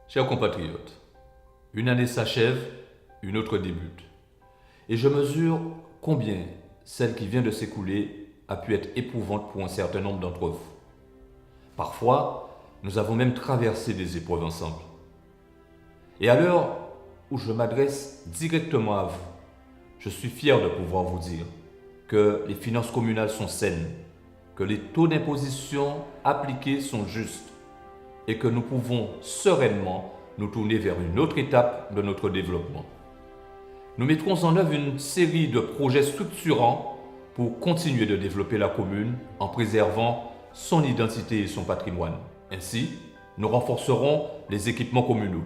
Chers compatriotes, une année s'achève, une autre débute. Et je mesure combien celle qui vient de s'écouler a pu être éprouvante pour un certain nombre d'entre vous. Parfois, nous avons même traversé des épreuves ensemble. Et à l'heure où je m'adresse directement à vous, je suis fier de pouvoir vous dire que les finances communales sont saines, que les taux d'imposition appliqués sont justes et que nous pouvons sereinement nous tourner vers une autre étape de notre développement. Nous mettrons en œuvre une série de projets structurants pour continuer de développer la commune en préservant son identité et son patrimoine. Ainsi, nous renforcerons les équipements communaux.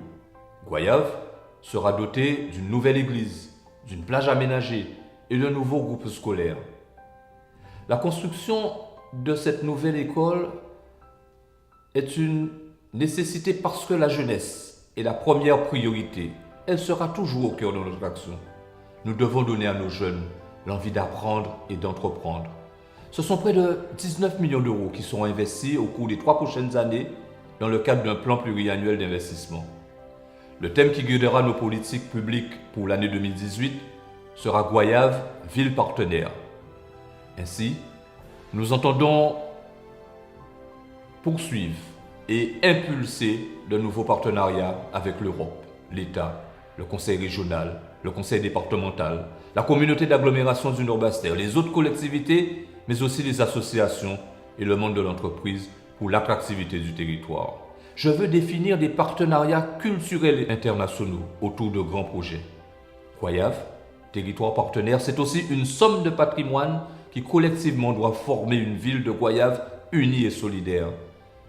Goyave sera doté d'une nouvelle église, d'une plage aménagée et d'un nouveau groupe scolaire. La construction de cette nouvelle école est une nécessité parce que la jeunesse est la première priorité. Elle sera toujours au cœur de notre action. Nous devons donner à nos jeunes l'envie d'apprendre et d'entreprendre. Ce sont près de 19 millions d'euros qui seront investis au cours des 3 prochaines années dans le cadre d'un plan pluriannuel d'investissement. Le thème qui guidera nos politiques publiques pour l'année 2018 sera Goyave, ville partenaire. Ainsi, nous entendons poursuivre et impulser de nouveaux partenariats avec l'Europe, l'État, le Conseil régional, le Conseil départemental, la communauté d'agglomération du Nord-Bastère, les autres collectivités, mais aussi les associations et le monde de l'entreprise pour l'attractivité du territoire. Je veux définir des partenariats culturels et internationaux autour de grands projets. Goyave, territoire partenaire, c'est aussi une somme de patrimoine qui collectivement doit former une ville de Goyave unie et solidaire.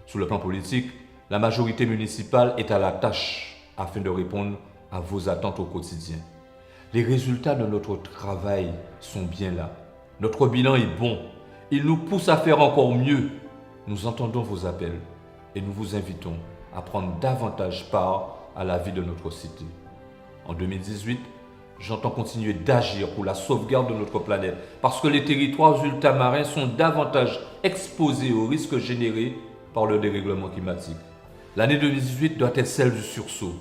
Sur le plan politique, la majorité municipale est à la tâche afin de répondre à vos attentes au quotidien. Les résultats de notre travail sont bien là. Notre bilan est bon. Il nous pousse à faire encore mieux. Nous entendons vos appels et nous vous invitons à prendre davantage part à la vie de notre cité. En 2018, j'entends continuer d'agir pour la sauvegarde de notre planète parce que les territoires ultramarins sont davantage exposés aux risques générés par le dérèglement climatique. L'année 2018 doit être celle du sursaut.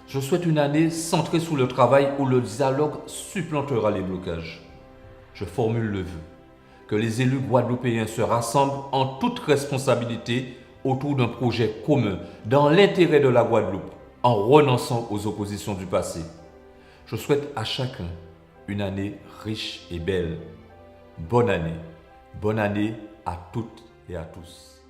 Je souhaite une année centrée sur le travail où le dialogue supplantera les blocages. Je formule le vœu que les élus guadeloupéens se rassemblent en toute responsabilité autour d'un projet commun dans l'intérêt de la Guadeloupe, en renonçant aux oppositions du passé. Je souhaite à chacun une année riche et belle. Bonne année à toutes et à tous.